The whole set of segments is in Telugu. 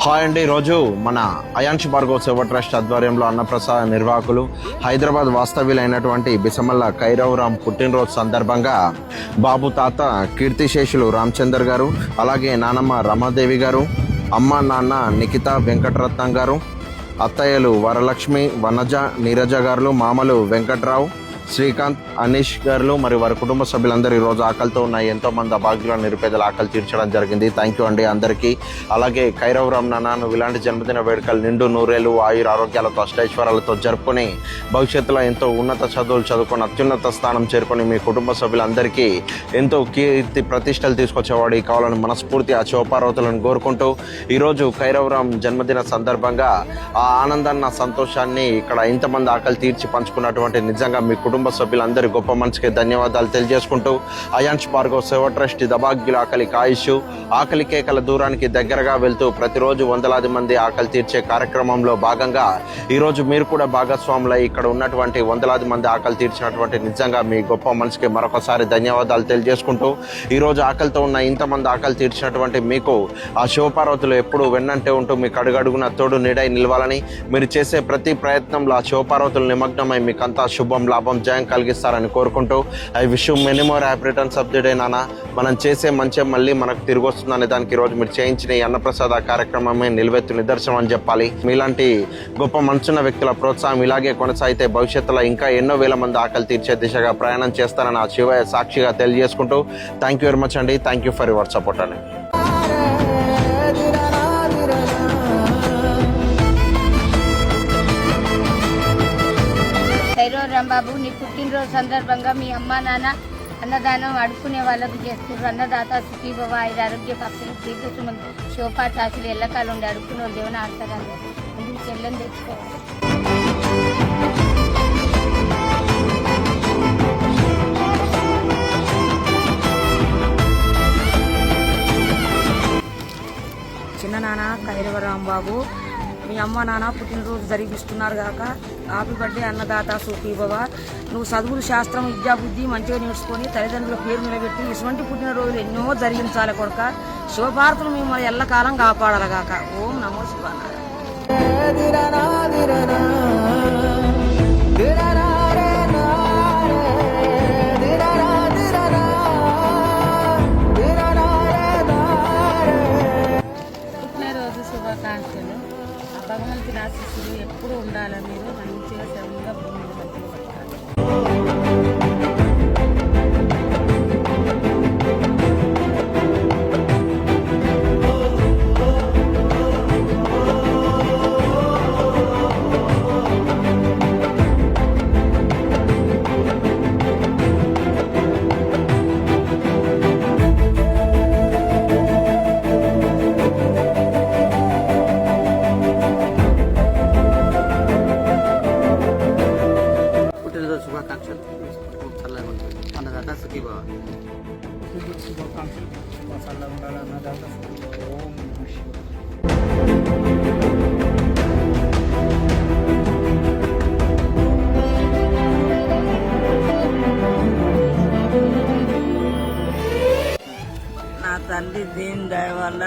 హాయ్ అండి. ఈరోజు మన అయాన్ష్ భార్గవ్ సేవ ట్రస్ట్ ఆధ్వర్యంలో అన్నప్రసాద నిర్వాహకులు హైదరాబాద్ వాస్తవ్యులైనటువంటి బిసమల్ల కైరవరామ్ పుట్టినరోజు సందర్భంగా బాబు తాత కీర్తిశేషులు రామచందర్ గారు, అలాగే నానమ్మ రమాదేవి గారు, అమ్మ నాన్న నిఖిత వెంకటరత్నం గారు, అత్తయ్యలు వరలక్ష్మి వనజ నీరజ గారు, మామలు వెంకట్రావు శ్రీకాంత్ అనీష్ గారు మరియు వారి కుటుంబ సభ్యులందరూ ఈరోజు ఆకలితో ఉన్న ఎంతో మంది అభాగ్యుల నిరుపేదల ఆకలి తీర్చడం జరిగింది. థ్యాంక్ యూ అండి అందరికీ. అలాగే కైరవరామ్ నాన్న నువ్వు ఇలాంటి జన్మదిన వేడుకలు నిండు నూరేళ్ళు ఆయుర ఆరోగ్యాలతో అష్టైశ్వర్యాలతో జరుపుకొని భవిష్యత్తులో ఎంతో ఉన్నత చదువులు చదువుకొని అత్యున్నత స్థానం చేరుకొని మీ కుటుంబ సభ్యులందరికీ ఎంతో కీర్తి ప్రతిష్టలు తీసుకొచ్చేవాడు కావాలని మనస్ఫూర్తి ఆ శివపార్వతులను కోరుకుంటూ ఈరోజు కైరవరామ్ జన్మదిన సందర్భంగా ఆ ఆనందాన్ని సంతోషాన్ని ఇక్కడ ఇంతమంది ఆకలి తీర్చి పంచుకున్నటువంటి నిజంగా మీ కుటుంబ సభ్యులందరి గొప్ప మనసుకి ధన్యవాదాలు తెలియజేసుకుంటూ అయాన్ష్ భార్గవ్ సేవ ట్రస్ట్ దబాగ్యుల ఆకలికి ఆయుష్ ఆకలి కేకల దూరానికి దగ్గరగా వెళ్తూ ప్రతిరోజు వందలాది మంది ఆకలి తీర్చే కార్యక్రమంలో భాగంగా ఈరోజు మీరు కూడా భాగస్వాములై ఇక్కడ ఉన్నటువంటి వందలాది మంది ఆకలి తీర్చినటువంటి నిజంగా మీ గొప్ప మనసుకి మరొకసారి ధన్యవాదాలు తెలియజేసుకుంటూ ఈరోజు ఆకలితో ఉన్న ఇంతమంది ఆకలి తీర్చినటువంటి మీకు ఆ శివపార్వతులు ఎప్పుడు వెన్నంటే ఉంటూ మీకు అడుగడుగున తోడు నీడై నిలవాలని, మీరు చేసే ప్రతి ప్రయత్నంలో ఆ శివపార్వతులు నిమగ్నమై మీకంతా శుభం లాభం జయం కలిగిస్తారని కోరుకుంటూ I wish you many more happy returns of the day నాన్న. మనం చేసే మంచి మళ్ళీ మనకు తిరిగి వస్తుందనే దానికి ఈరోజు మీరు చేయించిన ఈ అన్నప్రసాద కార్యక్రమమే నిలువెత్తు నిదర్శనం అని చెప్పాలి. మీలాంటి గొప్ప మనసున్న వ్యక్తుల ప్రోత్సాహం ఇలాగే కొనసాగితే భవిష్యత్తులో ఇంకా ఎన్నో వేల మంది ఆకలి తీర్చే దిశగా ప్రయాణం చేస్తారని ఆ శివ సాక్షిగా తెలియజేసుకుంటూ థ్యాంక్ యూ వెరీ మచ్ అండి. Thank you for your support అండి. రాంబాబు నీ పుట్టినరోజు సందర్భంగా మీ అమ్మ నాన్న అన్నదానం అడుక్కునే వాళ్ళకు చేస్తున్నారు. అన్నదాత సుఖీభవ ఐదు ఆరోగ్య పక్షులు శ్రీకృష్ణ శివపాతాసులు ఎల్లకాలం ఉండి అడుక్కునే వాళ్ళు దేవుని ఆడతారు. అందుకు చెల్లని తెచ్చుకోవాలి. చిన్న నాన్న కైరవరాంబాబు మీ అమ్మ నాన్న పుట్టినరోజు జరిగిస్తున్నారు కాక హ్యాపీ బర్త్డే అన్నదాత సుఖీభవ. నువ్వు చదువులు శాస్త్రం విద్యా బుద్ధి మంచిగా నేర్చుకొని తల్లిదండ్రుల పేరు నిలబెట్టి ఇటువంటి పుట్టినరోజులు ఎన్నో జరిగించాలి కొరక. శివభారతులు మిమ్మల్ని ఎల్లకాలం కాపాడాలి కాక. ఓం నమో శివాయ. పుట్టినరోజు శుభాకాంక్షలు. భగవంతుని ఆశీస్సులు ఎప్పుడు ఉండాలని మీరు మంచిగా సరిగ్గా భూమిని మంచిగా పట్టాలి. శుభాకాంక్షలు. చల్లగా ఉంటుంది అన్నదాత సుఖీభవ. శుభాకాంక్షలు. చల్లగా ఉండాలి అన్నదాత సుఖీభవ. ఓం నమః శివాయ. నా తండ్రి దీని దయ వల్ల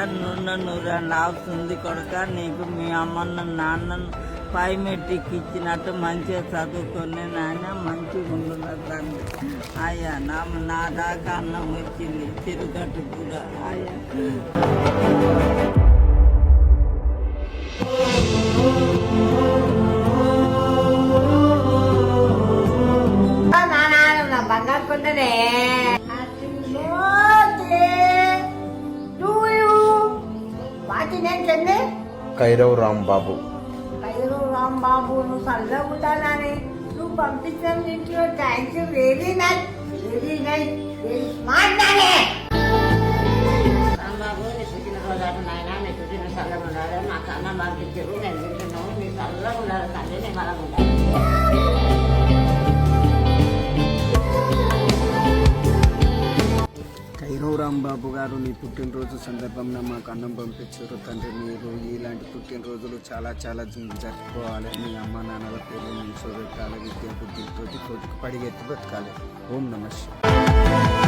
నూరేళ్ళు అవుతుంది కొడుక. నీకు మీ అమ్మను నాన్నను పై మెట్టికి ఇచ్చినట్టు మంచిగా చదువుకొని నాయన మంచిగా ఉండున్నారు తండ్రి. అయ్యా నా దాకా అన్నం వచ్చింది తిరుగట్టు కూడా. అయ్యా బంగారు కొండనే కైరవరామ్ బాబు రాంబాబు నువ్వు చల్లగా ఉండాలని నువ్వు పంపించిన నీటిలో thank you. Very nice, very nice, very smart నానే. రాంబాబు నీ పుట్టినరోజు అటు నాయన నీ పుట్టిన చల్లగా ఉండాలి. నాకు అన్నం పంపించారు, నేను తింటున్నావు. నీ చల్లగా ఉండాలి తండ్రి, నీ బలంగా ఉండాలి. కైరవరాంబాబు గారు నీ పుట్టినరోజు సందర్భంగా మాకు అన్నం పంపించారు తండ్రి. మీరు ఇలాంటి పుట్టినరోజులు చాలా చాలా జరుపుకోవాలి. మీ అమ్మ నాన్నల పేరు మంచిగా పెట్టాలి. విద్యా బుద్ధితో కోటికి పడిగెత్తి బతకాలి. ఓం నమః శివాయ.